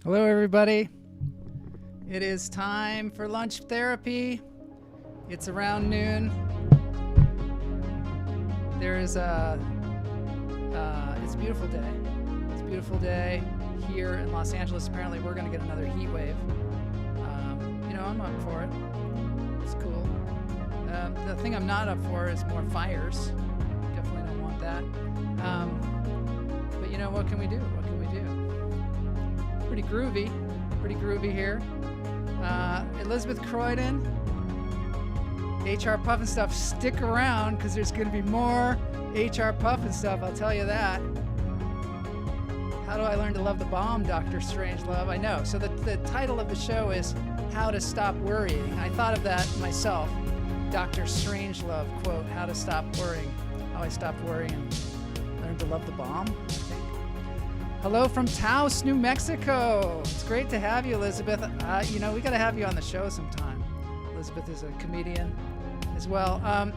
Hello, everybody. It is time for lunch therapy. It's around noon. It's a beautiful day. It's a beautiful day here in Los Angeles. Apparently, we're going to get another heat wave. I'm up for it. It's cool. The thing I'm not up for is more fires. Definitely don't want that. But what can we do? What can we do? Pretty groovy here. Elizabeth Croydon, HR Puffin stuff. Stick around because there's going to be more HR Puffin stuff. I'll tell you that. How do I learn to love the bomb, Dr. Strangelove? I know. So the title of the show is How to Stop Worrying. I thought of that myself. Dr. Strangelove quote, How to Stop Worrying. How I stopped worrying and learned to love the bomb, I think. Hello from Taos, New Mexico. It's great to have you, Elizabeth. We got to have you on the show sometime. Elizabeth is a comedian as well. I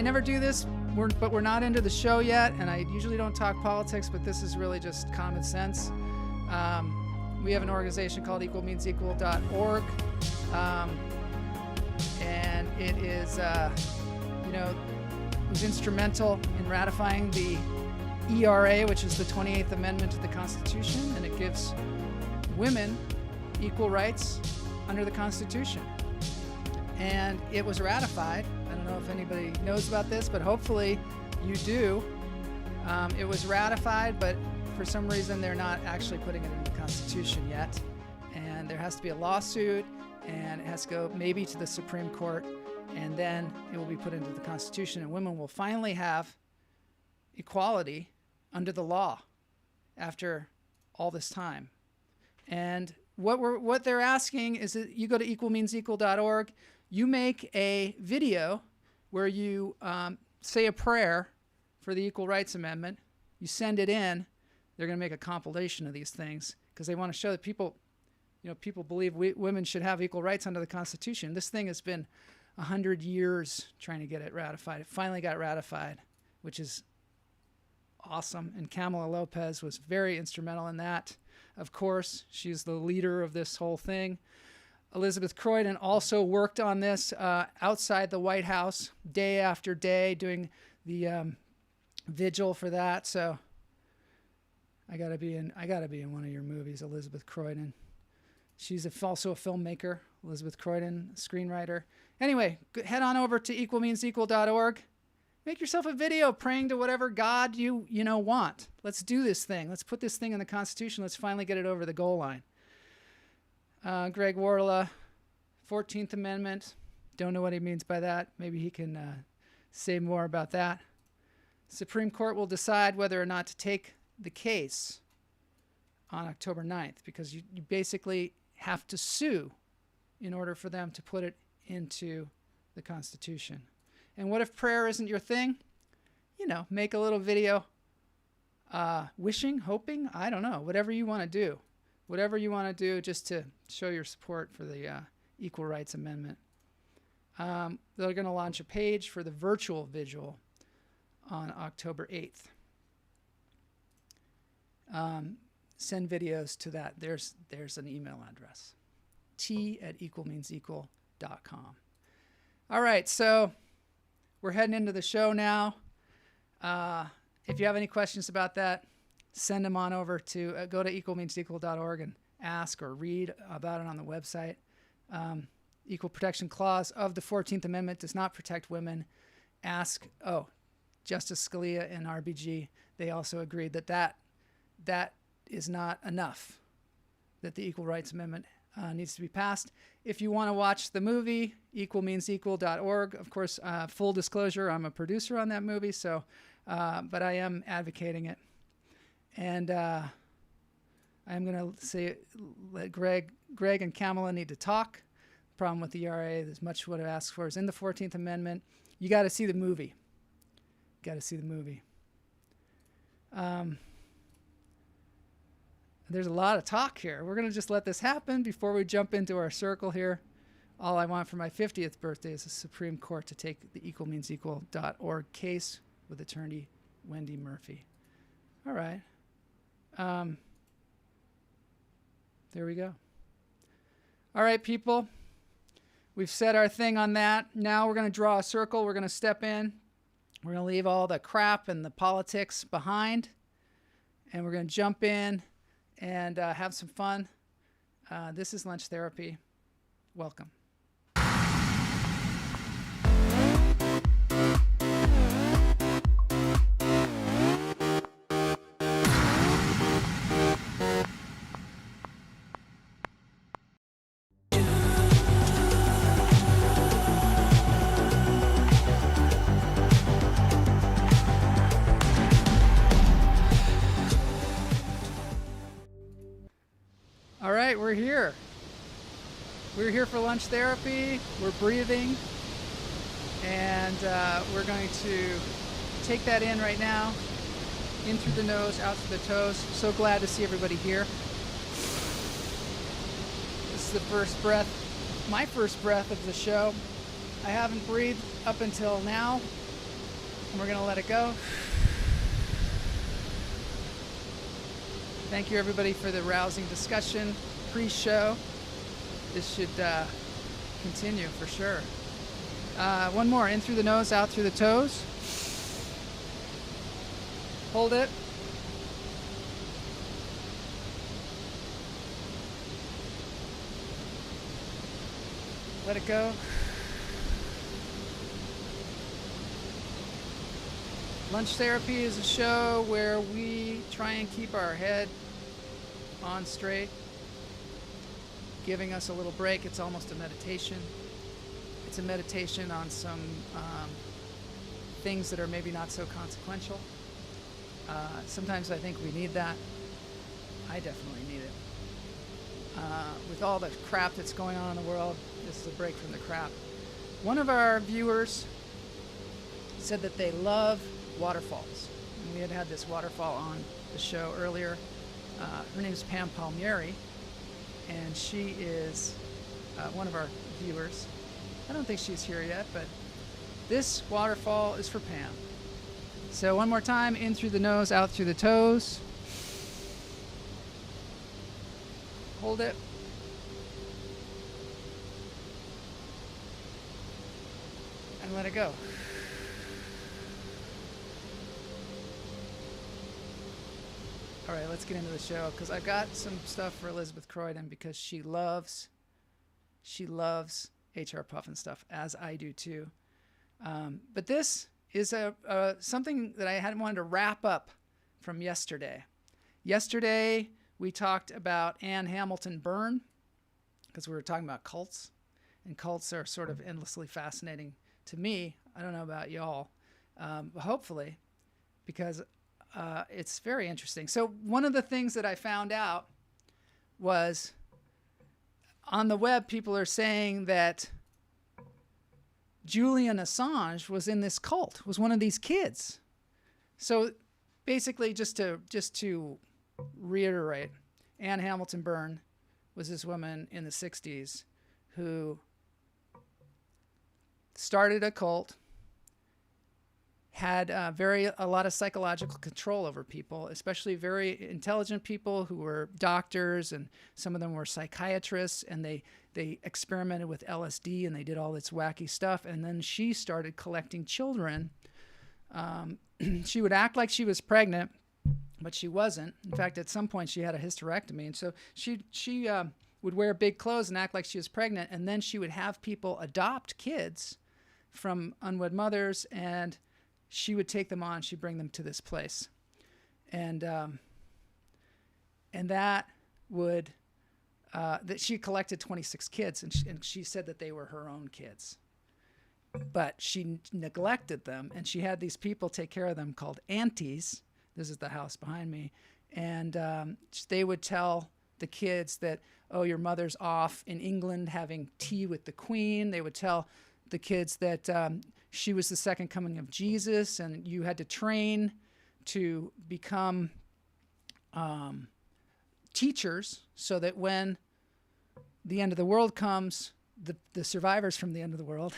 never do this, but we're not into the show yet, and I usually don't talk politics, but this is really just common sense. We have an organization called equalmeansequal.org, and it is, was instrumental in ratifying the ERA, which is the 28th Amendment to the Constitution, and it gives women equal rights under the Constitution. And it was ratified. I don't know if anybody knows about this, but hopefully you do. It was ratified, but for some reason they're not actually putting it in the Constitution yet. And there has to be a lawsuit, and it has to go maybe to the Supreme Court, and then it will be put into the Constitution, and women will finally have equality under the law after all this time. And what they're asking is that you go to equalmeansequal.org, you make a video where you say a prayer for the Equal Rights Amendment, you send it in. They're going to make a compilation of these things because they want to show that people believe women should have equal rights under the Constitution. This thing has been 100 years trying to get it ratified. It finally got ratified, which is awesome. And Kamala Lopez was very instrumental in that. Of course, she's the leader of this whole thing. Elizabeth Croydon also worked on this outside the White House day after day, doing the vigil for that. So I gotta be in one of your movies, Elizabeth Croydon. She's also a filmmaker, Elizabeth Croydon, screenwriter. Anyway, head on over to equalmeansequal.org. Make yourself a video praying to whatever God you want. Let's do this thing. Let's put this thing in the Constitution. Let's finally get it over the goal line. Greg Warla, 14th Amendment. Don't know what he means by that. Maybe he can say more about that. Supreme Court will decide whether or not to take the case on October 9th because you basically have to sue in order for them to put it into the Constitution. And what if prayer isn't your thing? Make a little video wishing, hoping, I don't know, whatever you want to do. Whatever you want to do just to show your support for the Equal Rights Amendment. They're going to launch a page for the virtual vigil on October 8th. Send videos to that. There's an email address. t@equalmeansequal.com. All right, so we're heading into the show now. If you have any questions about that, send them on over to go to equalmeansequal.org and ask or read about it on the website. Equal Protection Clause of the 14th Amendment does not protect women. Justice Scalia and RBG, they also agreed that is not enough, that the Equal Rights Amendment needs to be passed. If you want to watch the movie, equalmeansequal.org. Of course, full disclosure, I'm a producer on that movie, so but I am advocating it. And I'm going to say let Greg and Kamala need to talk. The problem with the ERA, there's much what it asks for is in the 14th Amendment. You got to see the movie. There's a lot of talk here. We're going to just let this happen before we jump into our circle here. All I want for my 50th birthday is the Supreme Court to take the equalmeansequal.org case with attorney Wendy Murphy. All right. There we go. All right, people. We've said our thing on that. Now we're going to draw a circle. We're going to step in. We're going to leave all the crap and the politics behind. And we're going to jump in and have some fun. This is Lunch Therapy. Welcome. All right, we're here. We're here for lunch therapy. We're breathing. And we're going to take that in right now. In through the nose, out through the toes. So glad to see everybody here. This is the first breath, my first breath of the show. I haven't breathed up until now. And we're going to let it go. Thank you, everybody, for the rousing discussion pre-show. This should continue for sure. One more. In through the nose, out through the toes. Hold it. Let it go. Lunch Therapy is a show where we try and keep our head on straight, giving us a little break. It's almost a meditation. It's a meditation on some things that are maybe not so consequential. Sometimes I think we need that. I definitely need it. With all the crap that's going on in the world, this is a break from the crap. One of our viewers said that they love waterfalls. And we had this waterfall on the show earlier. Her name is Pam Palmieri, and she is one of our viewers. I don't think she's here yet, but this waterfall is for Pam. So one more time, in through the nose, out through the toes. Hold it. And let it go. All right, let's get into the show, because I've got some stuff for Elizabeth Croydon, because she loves HR Puffin stuff, as I do too. But this is something that I had wanted to wrap up from yesterday. Yesterday, we talked about Anne Hamilton Byrne, because we were talking about cults, and cults are sort of endlessly fascinating to me. I don't know about y'all, but hopefully, because it's very interesting. So one of the things that I found out was on the web, people are saying that Julian Assange was in this cult, was one of these kids. So basically, just to reiterate, Anne Hamilton Byrne was this woman in the 60s who started a cult, had a lot of psychological control over people, especially very intelligent people who were doctors, and some of them were psychiatrists, and they experimented with LSD, and they did all this wacky stuff. And then she started collecting children. She would act like she was pregnant, but she wasn't. In fact, at some point she had a hysterectomy, and so she would wear big clothes and act like she was pregnant, and then she would have people adopt kids from unwed mothers, and she would take them on. She'd bring them to this place, and that would that she collected 26 kids, and she said that they were her own kids, but she neglected them, and she had these people take care of them called aunties. This is the house behind me, and they would tell the kids that, oh, your mother's off in England having tea with the Queen. They would tell the kids that she was the second coming of Jesus, and you had to train to become teachers, so that when the end of the world comes, the survivors from the end of the world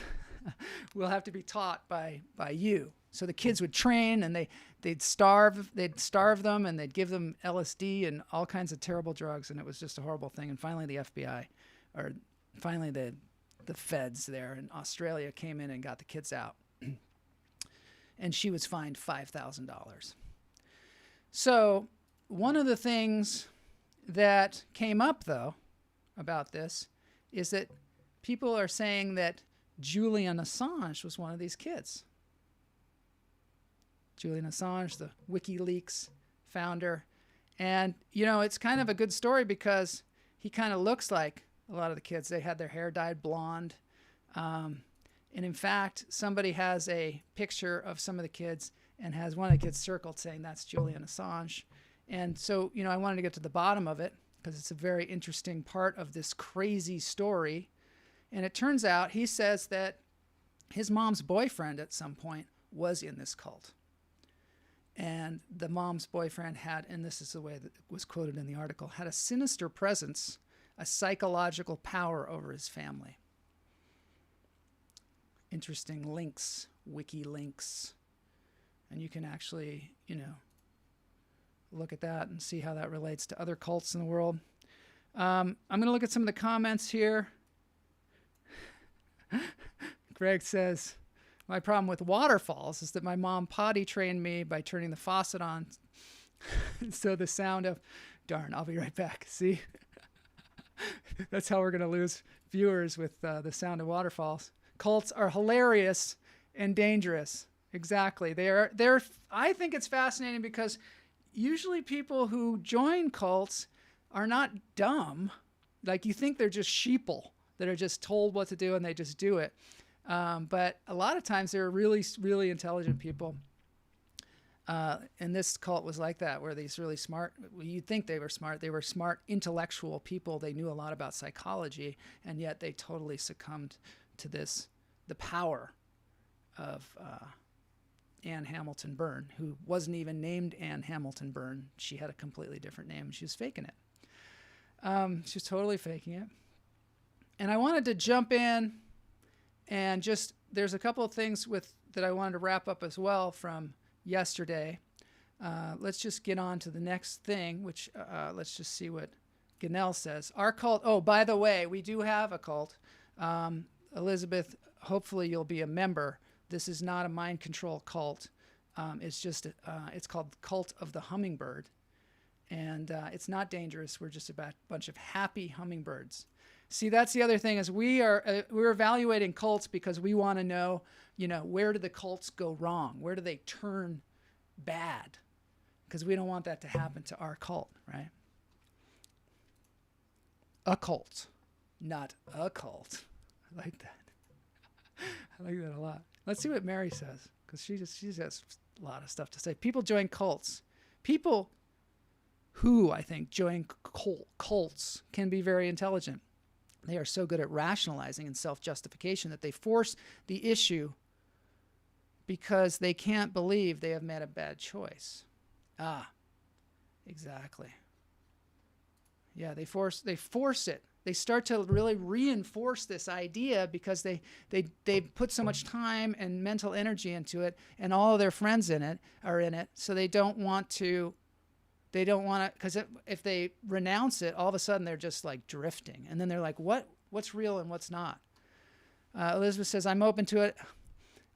will have to be taught by you. So the kids would train, and they'd starve them, and they'd give them LSD and all kinds of terrible drugs, and it was just a horrible thing. And finally the FBI, or finally the feds there in Australia came in and got the kids out. And she was fined $5,000. So one of the things that came up, though, about this is that people are saying that Julian Assange was one of these kids. Julian Assange, the WikiLeaks founder. And, you know, it's kind of a good story because he kind of looks like a lot of the kids. They had their hair dyed blonde. And in fact, somebody has a picture of some of the kids and has one of the kids circled saying that's Julian Assange. And so, you know, I wanted to get to the bottom of it because it's a very interesting part of this crazy story. And it turns out he says that his mom's boyfriend at some point was in this cult. And the mom's boyfriend had, and this is the way that it was quoted in the article, had a sinister presence, a psychological power over his family. Interesting links, wiki links. And you can actually, you know, look at that and see how that relates to other cults in the world. I'm going to look at some of the comments here. Greg says, my problem with waterfalls is that my mom potty trained me by turning the faucet on. So the sound of, darn, I'll be right back. See? That's how we're going to lose viewers with the sound of waterfalls. Cults are hilarious and dangerous. Exactly. They're. I think it's fascinating because usually people who join cults are not dumb. Like, you think they're just sheeple that are just told what to do and they just do it. But a lot of times they're really, really intelligent people. And this cult was like that, where these really smart, you'd think they were smart intellectual people. They knew a lot about psychology, and yet they totally succumbed to the power of Anne Hamilton Byrne, who wasn't even named Anne Hamilton Byrne. She had a completely different name, and she was faking it. She was totally faking it. And I wanted to jump in and just, there's a couple of things that I wanted to wrap up as well from yesterday. Let's just get on to the next thing, which let's just see what Ganell says. Our cult, oh, by the way, we do have a cult. Elizabeth, hopefully you'll be a member. This is not a mind control cult. It's called Cult of the Hummingbird. And it's not dangerous. We're just about a bunch of happy hummingbirds. See, that's the other thing, is we're evaluating cults because we want to know, where do the cults go wrong? Where do they turn bad? Because we don't want that to happen to our cult, right? A cult, not a cult. I like that. I like that a lot. Let's see what Mary says, because she has a lot of stuff to say. People join cults. People who, I think, join cults can be very intelligent. They are so good at rationalizing and self-justification that they force the issue because they can't believe they have made a bad choice. Ah, exactly. Yeah, they force it. They start to really reinforce this idea because they put so much time and mental energy into it, and all of their friends are in it, so they don't want to, because if they renounce it, all of a sudden they're just like drifting, and then they're like, what's real and what's not? Elizabeth says, I'm open to it.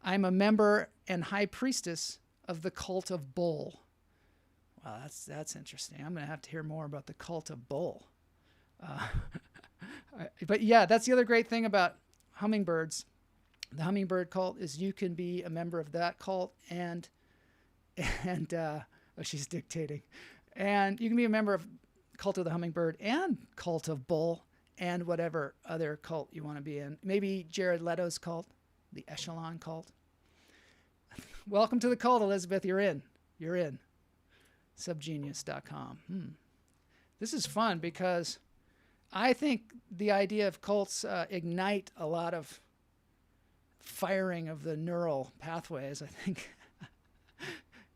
I'm a member and high priestess of the cult of Bull. Wow, that's interesting. I'm going to have to hear more about the cult of Bull. But yeah, that's the other great thing about hummingbirds. The hummingbird cult is you can be a member of that cult and oh, she's dictating. And you can be a member of Cult of the Hummingbird and Cult of Bull and whatever other cult you want to be in. Maybe Jared Leto's cult, the Echelon cult. Welcome to the cult, Elizabeth. You're in. Subgenius.com. This is fun because I think the idea of cults ignite a lot of firing of the neural pathways, I think.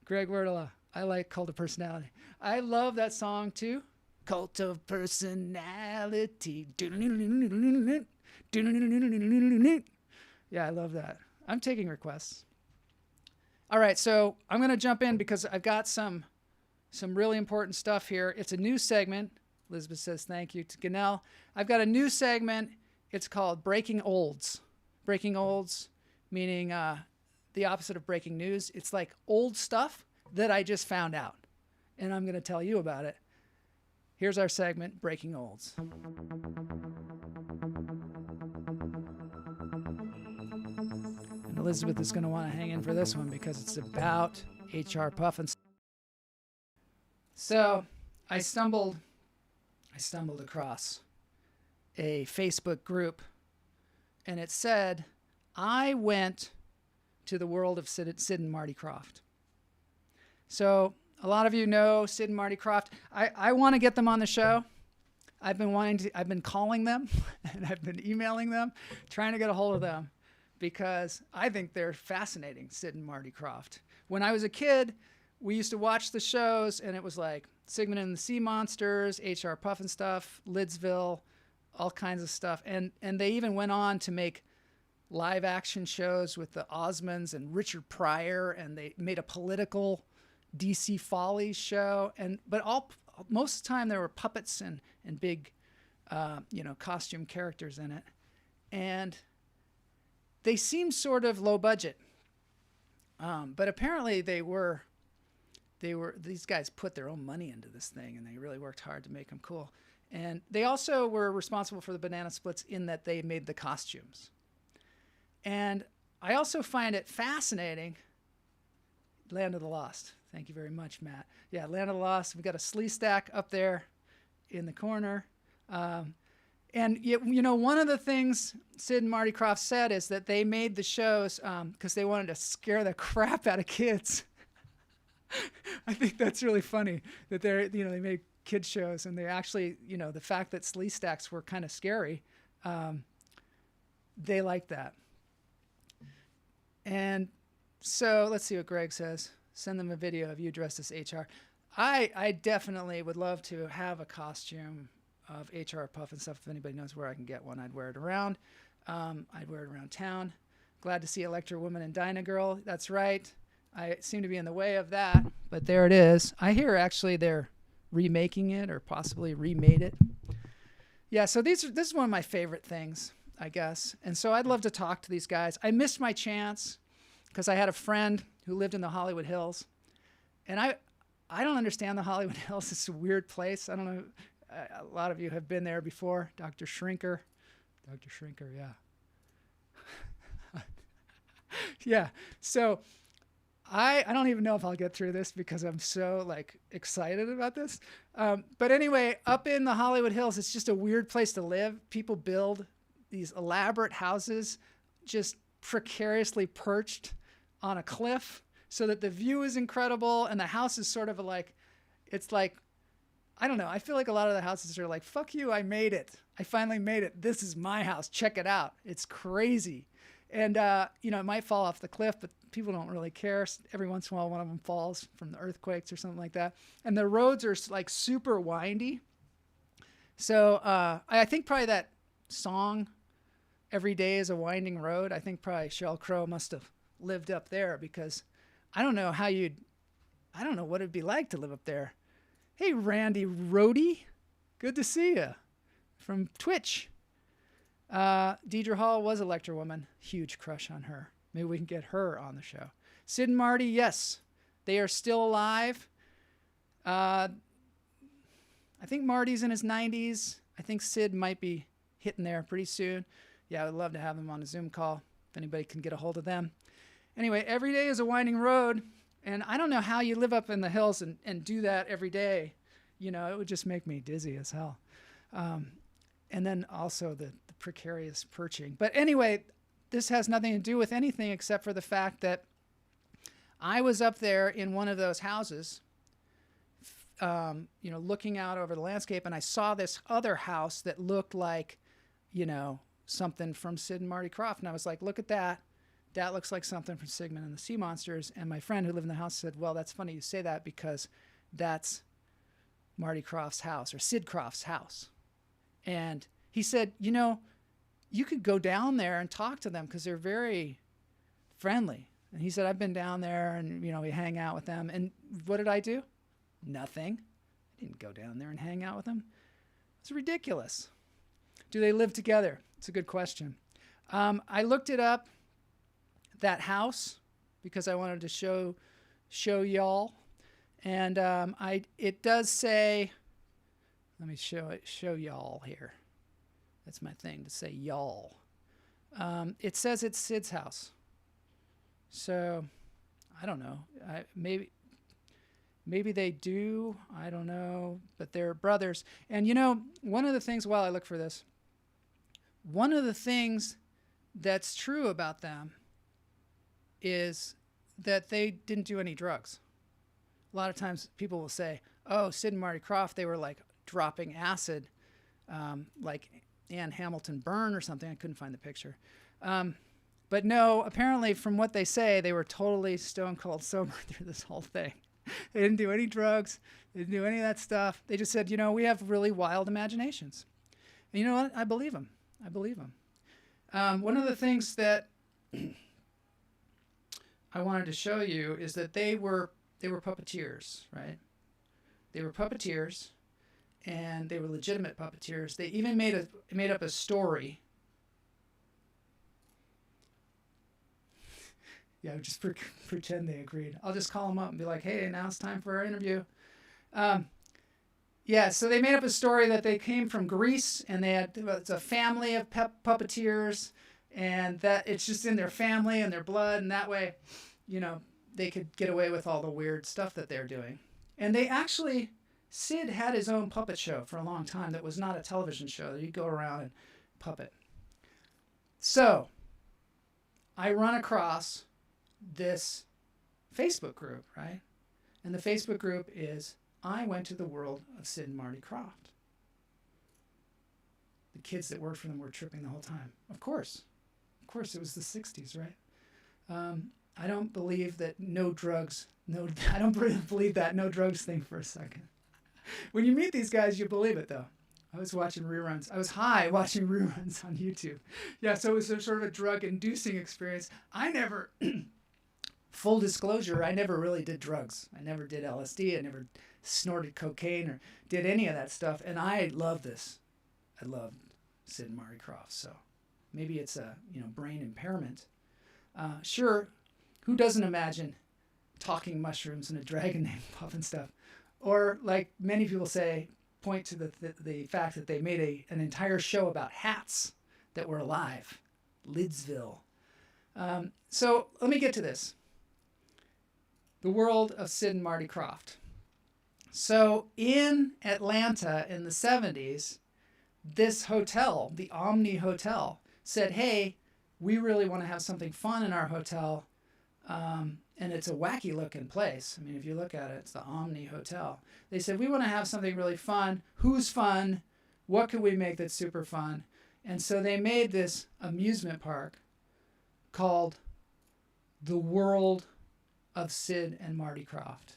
Greg Wertela, I like Cult of Personality. I love that song too. Cult of Personality. Yeah, I love that. I'm taking requests. All right, so I'm going to jump in because I've got some really important stuff here. It's a new segment. Elizabeth says thank you to Ganell. I've got a new segment. It's called Breaking Olds. Breaking Olds, meaning the opposite of breaking news. It's like old stuff that I just found out, and I'm going to tell you about it. Here's our segment, Breaking Olds. And Elizabeth is going to want to hang in for this one because it's about HR Puff. And so I stumbled across a Facebook group, and it said, I went to the world of Sid and Marty Krofft. So a lot of you know Sid and Marty Krofft. I want to get them on the show. I've been calling them and I've been emailing them, trying to get a hold of them because I think they're fascinating, Sid and Marty Krofft. When I was a kid, we used to watch the shows and it was like Sigmund and the Sea Monsters, HR Puff and stuff, Lidsville, all kinds of stuff. And they even went on to make live action shows with the Osmonds and Richard Pryor, and they made a political DC Follies show, but most of the time there were puppets and big, costume characters in it, and they seemed sort of low budget, but apparently these guys put their own money into this thing, and they really worked hard to make them cool. And they also were responsible for the banana splits in that they made the costumes. And I also find it fascinating. Land of the Lost. Thank you very much, Matt. Yeah, Land of the Lost. We've got a slee stack up there in the corner. And one of the things Sid and Marty Krofft said is that they made the shows because they wanted to scare the crap out of kids. I think that's really funny that they made kids shows, and they actually, the fact that slee stacks were kind of scary, they liked that. And so let's see what Greg says. Send them a video of you dressed as HR. I definitely would love to have a costume of HR Puff and stuff. If anybody knows where I can get one, I'd wear it around. I'd wear it around town. Glad to see Electra Woman and Dinah Girl. That's right. I seem to be in the way of that, but there it is. I hear actually they're remaking it or possibly remade it. Yeah, so this is one of my favorite things, I guess. And so I'd love to talk to these guys. I missed my chance because I had a friend who lived in the Hollywood Hills. And I don't understand the Hollywood Hills. It's a weird place. I don't know. A lot of you have been there before. Dr. Shrinker, yeah. Yeah. So I don't even know if I'll get through this because I'm so excited about this. But anyway, up in the Hollywood Hills, it's just a weird place to live. People build these elaborate houses just precariously perched on a cliff so that the view is incredible. And the house is sort of I don't know. I feel like a lot of the houses are like, fuck you, I made it. I finally made it. This is my house. Check it out. It's crazy. And, it might fall off the cliff, but people don't really care. Every once in a while, one of them falls from the earthquakes or something like that. And the roads are super windy. So I think probably that song, Every Day is a Winding Road, I think probably Sheryl Crow must have lived up there because I don't know what it'd be like to live up there. Hey, Randy Rohde, good to see you from Twitch. Deidre Hall was Electra Woman. Huge crush on her. Maybe we can get her on the show. Sid and Marty, yes, they are still alive. I think Marty's in his 90s. I think Sid might be hitting there pretty soon. Yeah, I would love to have them on a Zoom call if anybody can get a hold of them. Anyway, Every Day is a Winding Road. And I don't know how you live up in the hills and do that every day. It would just make me dizzy as hell. And then also the precarious perching. But anyway, this has nothing to do with anything except for the fact that I was up there in one of those houses, looking out over the landscape, and I saw this other house that looked like, something from Sid and Marty Krofft. And I was like, look at that. That looks like something from Sigmund and the Sea Monsters. And my friend who lived in the house said, well, that's funny you say that because that's Marty Krofft's house or Sid Kroft's house. And he said, you could go down there and talk to them because they're very friendly. And he said, I've been down there and, we hang out with them. And what did I do? Nothing. I didn't go down there and hang out with them. It's ridiculous. Do they live together? It's a good question. I looked it up, that house, because I wanted to show y'all. And it does say, let me show y'all here. That's my thing, to say y'all. It says it's Sid's house. So, I don't know. Maybe they do. I don't know. But they're brothers. And one of the things, while I look for this, one of the things that's true about them is that they didn't do any drugs. A lot of times people will say, oh, Sid and Marty Krofft, they were like dropping acid, like Ann Hamilton Byrne or something. I couldn't find the picture. But no, apparently from what they say, they were totally stone cold sober through this whole thing. They didn't do any drugs. They didn't do any of that stuff. They just said, we have really wild imaginations. And you know what? I believe them. One of the things that I wanted to show you is that they were puppeteers, right? They were puppeteers, and they were legitimate puppeteers. They even made up a story. Yeah, just pretend they agreed. I'll just call them up and be like, hey, now it's time for our interview. So they made up a story that they came from Greece, and it's a family of puppeteers, and that it's just in their family and their blood, and that way, they could get away with all the weird stuff that they're doing. And they actually, Sid had his own puppet show for a long time that was not a television show. You'd go around and puppet. So, I run across this Facebook group, right? And the Facebook group is, I went to the world of Sid and Marty Krofft. The kids that worked for them were tripping the whole time. Of course, it was the 60s, right? I don't believe that no drugs thing for a second. When you meet these guys, you believe it, though. I was watching reruns. I was high watching reruns on YouTube. Yeah, so it was a sort of a drug-inducing experience. Full disclosure, I never really did drugs. I never did LSD. I never snorted cocaine or did any of that stuff. And I love this. I loved Sid and Marty Krofft. So maybe it's a brain impairment. Sure, who doesn't imagine talking mushrooms and a dragon named Puff and stuff? Or like many people say, point to the fact that they made an entire show about hats that were alive. Lidsville. So let me get to this. The world of Sid and Marty Krofft. So in Atlanta in the 70s, this hotel, the Omni Hotel, said, hey, we really want to have something fun in our hotel. And it's a wacky looking place. I mean, if you look at it, it's the Omni Hotel. They said, we want to have something really fun. Who's fun? What could we make that's super fun? And so they made this amusement park called The World of Sid and Marty Krofft.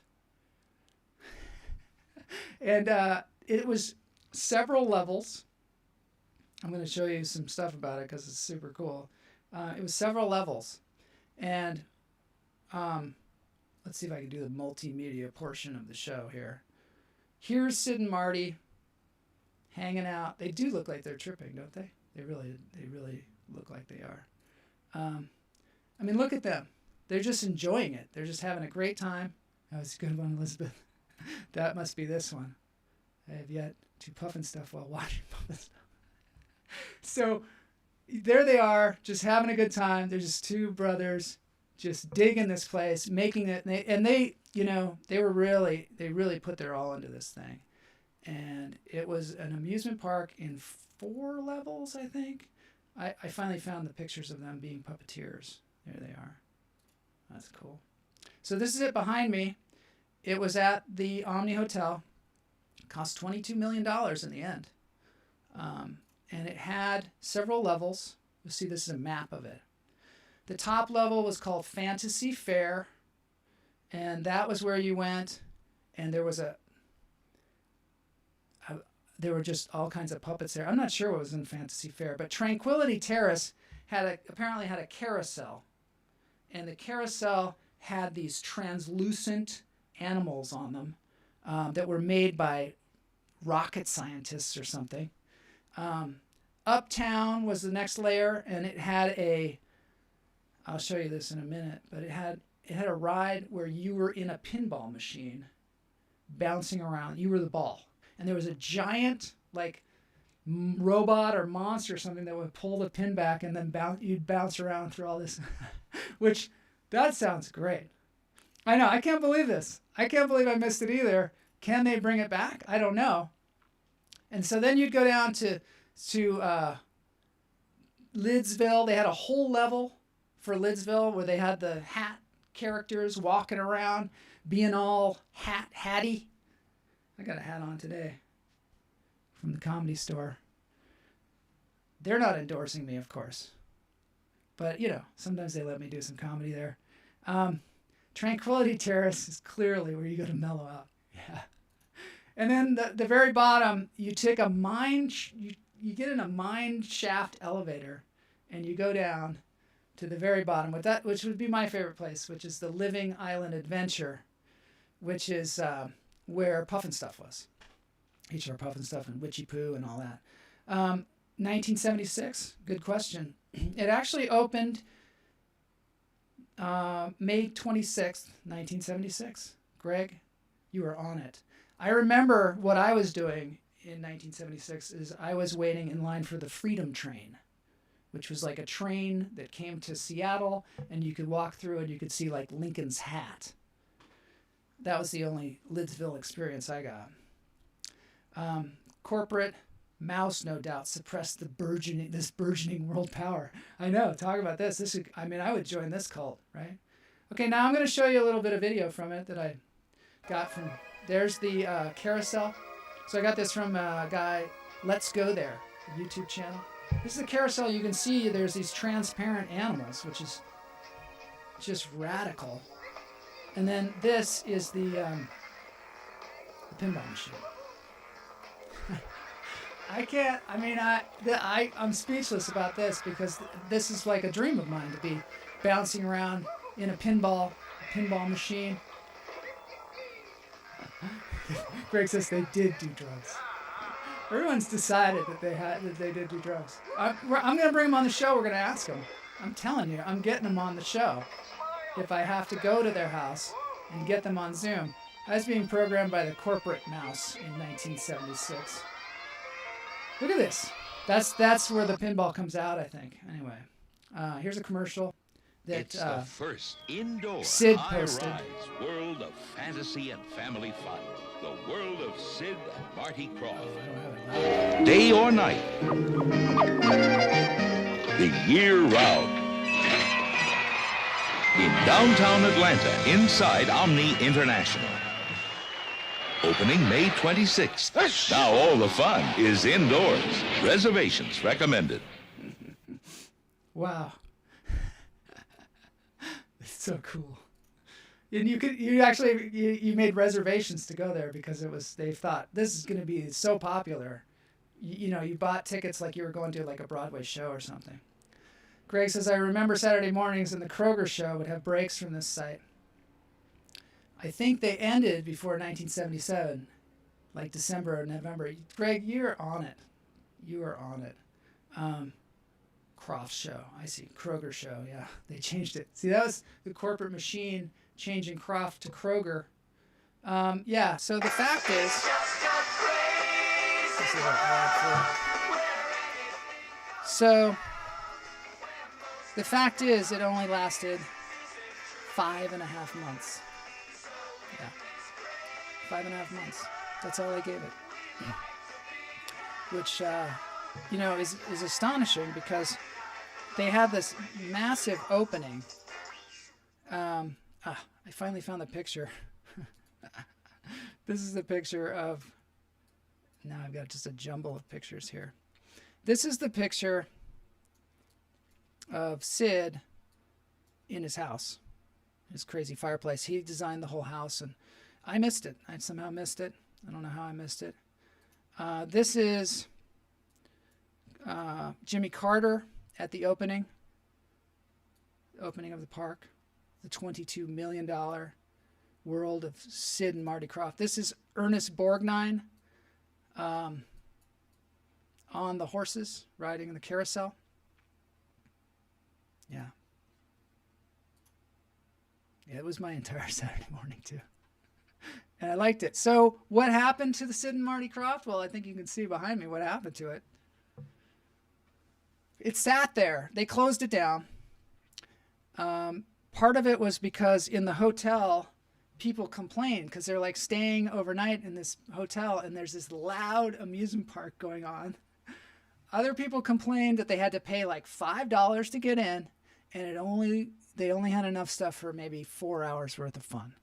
And it was several levels. I'm going to show you some stuff about it because it's super cool. It was several levels. And let's see if I can do the multimedia portion of the show here. Here's Sid and Marty hanging out. They do look like they're tripping, don't they? They really look like they are. I mean, look at them. They're just enjoying it. They're just having a great time. That was a good one, Elizabeth. That must be this one. I have yet to puff and stuff while watching puff and stuff. So there they are, just having a good time. They're just two brothers, just digging this place, making it. They really put their all into this thing. And it was an amusement park in 4 levels, I think. I finally found the pictures of them being puppeteers. There they are. That's cool. So this is it behind me. It was at the Omni Hotel. It cost $22 million in the end. And it had several levels. You'll see this is a map of it. The top level was called Fantasy Fair. And that was where you went. And there was there were just all kinds of puppets there. I'm not sure what was in Fantasy Fair, but Tranquility Terrace apparently had a carousel, and the carousel had these translucent animals on them that were made by rocket scientists or something. Uptown was the next layer, and it had I'll show you this in a minute, but it had a ride where you were in a pinball machine bouncing around. You were the ball. And there was a giant, like, robot or monster or something that would pull the pin back, and then you'd bounce around through all this, which, that sounds great. I know, I can't believe this. I can't believe I missed it either. Can they bring it back? I don't know. And so then you'd go down to Lidsville. They had a whole level for Lidsville where they had the hat characters walking around, being all hatty. I got a hat on today from the Comedy Store. They're not endorsing me, of course. But, sometimes they let me do some comedy there. Tranquility Terrace is clearly where you go to mellow out. Yeah. And then the very bottom, you take a you get in a mine shaft elevator, and you go down to the very bottom, which would be my favorite place, which is the Living Island Adventure, which is where Puffin Stuff was. H.R. Puffin Stuff and Witchy Poo and all that. 1976, good question. It actually opened May 26th, 1976. Greg, you were on it. I remember what I was doing in 1976 is I was waiting in line for the Freedom Train, which was like a train that came to Seattle, and you could walk through and you could see like Lincoln's hat. That was the only Lidsville experience I got. Corporate mouse, no doubt, suppressed this burgeoning world power. I know, talk about this. I would join this cult, right? Okay, now I'm going to show you a little bit of video from it that I got from, there's the carousel. So I got this from a guy, Let's Go There, a YouTube channel. This is the carousel. You can see there's these transparent animals, which is just radical. And then this is the pinball machine. I'm speechless about this because this is like a dream of mine to be bouncing around in a pinball machine. Greg says they did do drugs. Everyone's decided that they did do drugs. I'm going to bring them on the show. We're going to ask them. I'm telling you, I'm getting them on the show. If I have to go to their house and get them on Zoom. I was being programmed by the corporate mouse in 1976. Look at this. That's where the pinball comes out, I think. Anyway, here's a commercial that it's the first indoor Sid posted. high-rise world of fantasy and family fun. The world of Sid and Marty Krofft. Day or night. The year round. In downtown Atlanta, inside Omni International. Opening May 26th. Now all the fun is indoors. Reservations recommended. Wow. It's so cool. And you made reservations to go there because they thought this is going to be so popular. You bought tickets like you were going to like a Broadway show or something. Greg says, I remember Saturday mornings and the Kroger show would have breaks from this site. I think they ended before 1977, like December or November. Greg, you're on it. You are on it. Krofft show. I see. Kroger show. Yeah, they changed it. See, that was the corporate machine changing Krofft to Kroger. Yeah, so the fact is... So, the fact is, it only lasted 5.5 months. Yeah. 5.5 months. That's all they gave it. Which, is astonishing because they had this massive opening. I finally found the picture. This is the picture of... Now I've got just a jumble of pictures here. This is the picture of Sid in his house. His crazy fireplace. He designed the whole house, and I missed it. I somehow missed it. I don't know how I missed it. This is Jimmy Carter at the opening of the park, the $22 million world of Sid and Marty Krofft. This is Ernest Borgnine on the horses riding in the carousel. Yeah. Yeah, it was my entire Saturday morning too. And I liked it. So what happened to the Sid and Marty Krofft? Well, I think you can see behind me what happened to it. It sat there. They closed it down. Part of it was because in the hotel, people complained because they're like staying overnight in this hotel and there's this loud amusement park going on. Other people complained that they had to pay like $5 to get in, and they only had enough stuff for maybe 4 hours worth of fun,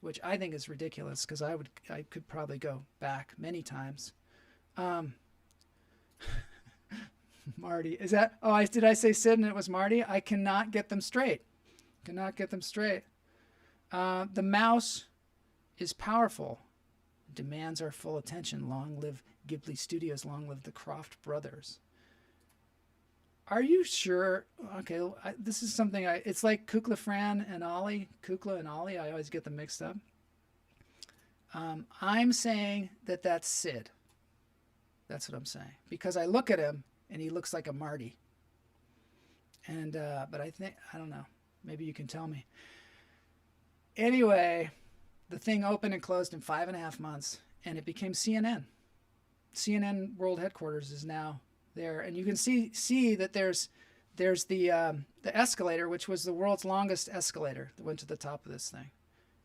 which I think is ridiculous because I could probably go back many times. Marty, is that? Oh, did I say Sid and it was Marty? I cannot get them straight. The mouse is powerful, demands our full attention. Long live Ghibli Studios. Long live the Krofft brothers. Are you sure? Okay, this is something it's like Kukla Fran and Ollie. Kukla and Ollie, I always get them mixed up. I'm saying that that's Sid. That's what I'm saying. Because I look at him and he looks like a Marty. And, but I don't know. Maybe you can tell me. Anyway, the thing opened and closed in 5.5 months and it became CNN. CNN World Headquarters is now there, and you can see that there's the escalator, which was the world's longest escalator that went to the top of this thing.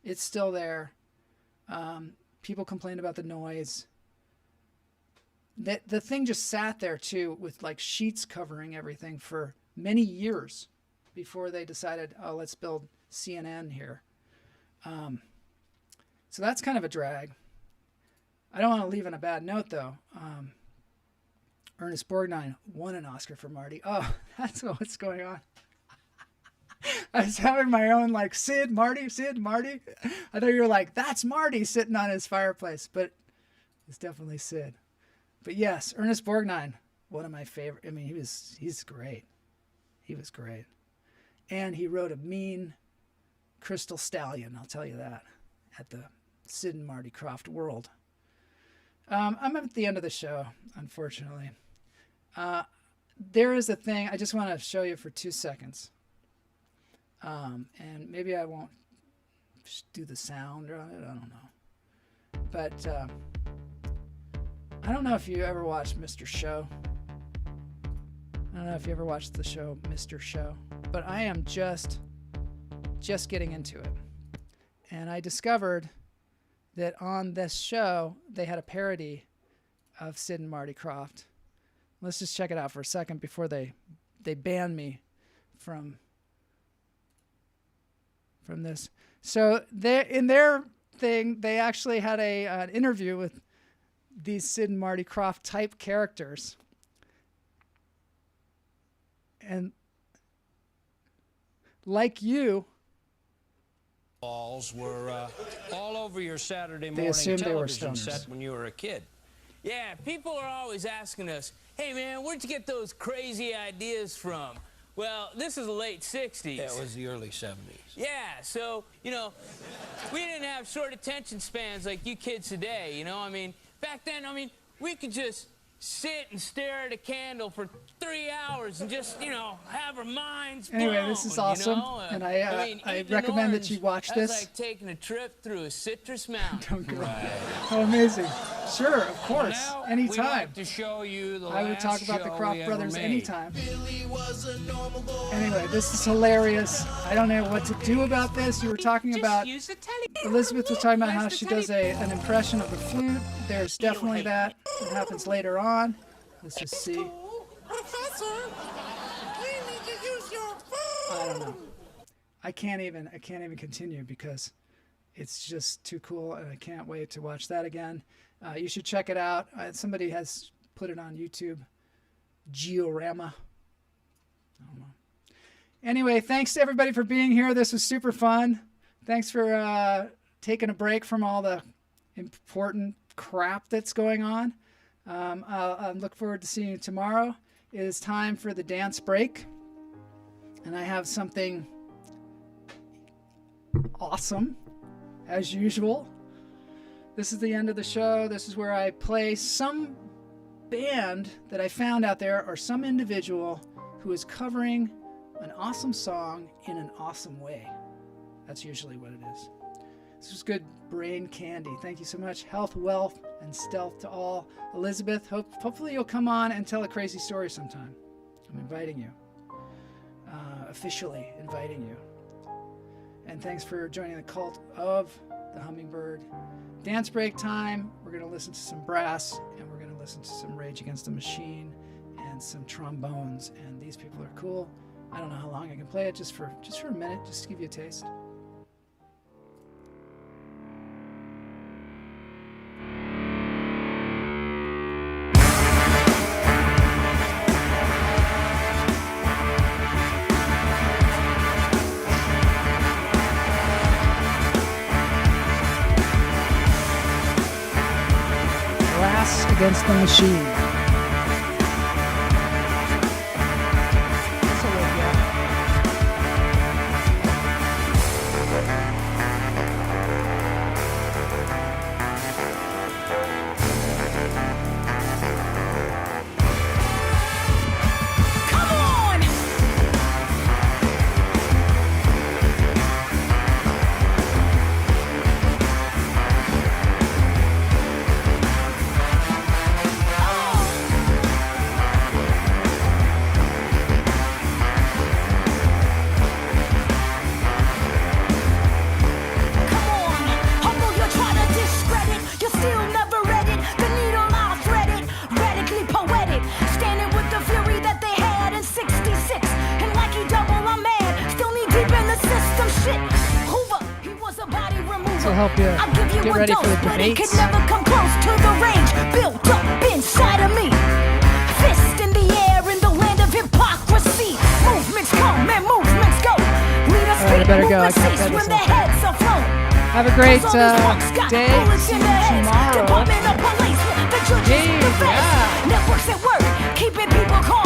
It's still there. People complained about the noise. The thing just sat there too, with like sheets covering everything for many years before they decided, oh, let's build CNN here. So that's kind of a drag. I don't want to leave on a bad note though. Ernest Borgnine won an Oscar for Marty. Oh, that's what's going on. I was having my own like Sid, Marty. I thought you were like, that's Marty sitting on his fireplace, but it's definitely Sid. But yes, Ernest Borgnine, one of my favorite. I mean, he's great. He was great. And he rode a mean Crystal Stallion, I'll tell you that, at the Sid and Marty Krofft world. I'm at the end of the show, unfortunately. There is a thing I just want to show you for 2 seconds. And maybe I won't do the sound on it. I don't know. But I don't know if you ever watched Mr. Show. I don't know if you ever watched the show Mr. Show. But I am just getting into it. And I discovered that on this show, they had a parody of Sid and Marty Krofft. Let's just check it out for a second before they ban me from this. So in their thing, they actually had an interview with these Sid and Marty Krofft type characters. And like you, balls were all over your Saturday they morning assumed they were television stoners. set when you were a kid. Yeah, people are always asking us, hey man, where'd you get those crazy ideas from? Well, this is the late 60s. Yeah, it was the early 70s. Yeah, so, we didn't have short attention spans like you kids today, I mean, back then, we could just sit and stare at a candle for 3 hours and just, have our minds blown. Anyway, this is awesome, and I recommend that you watch this. That's like taking a trip through a citrus mountain. Don't go. Oh, amazing. Sure, of course. Now, anytime. we'd like to show you the I would last talk about the show Krofft we ever brothers made. anytime. Anyway, this is hilarious. I don't know what to do about this. You were talking about, Elizabeth was talking about how she does an impression of the flute. There's definitely that. It happens later on. Let's just see. Professor, you need to use your phone. I don't know. I can't even continue because it's just too cool, and I can't wait to watch that again. You should check it out. Somebody has put it on YouTube. Georama. I don't know. Anyway, thanks to everybody for being here. This was super fun. Thanks for taking a break from all the important crap that's going on. I look forward to seeing you tomorrow. It is time for the dance break. And I have something awesome, as usual. This is the end of the show. This is where I play some band that I found out there, or some individual who is covering an awesome song in an awesome way. That's usually what it is. This was good brain candy. Thank you so much. Health, wealth, and stealth to all. Elizabeth, hopefully you'll come on and tell a crazy story sometime. I'm inviting you. Officially inviting you. And thanks for joining the cult of the Hummingbird. Dance break time. We're going to listen to some brass, and we're going to listen to some Rage Against the Machine and some trombones. And these people are cool. I don't know how long I can play it, just for a minute, just to give you a taste. Against the Machine. That's a little, yeah. Come on! Help you get ready for the debates. Could never come close to the range built up inside of me. Fist in the air in the land of hypocrisy. Movements come and movements go. Leaders All right, I better go. I can't when this their heads are flown. Have a great day. See you tomorrow. Department of Police, the judges, the feds, networks at work, keeping people calm.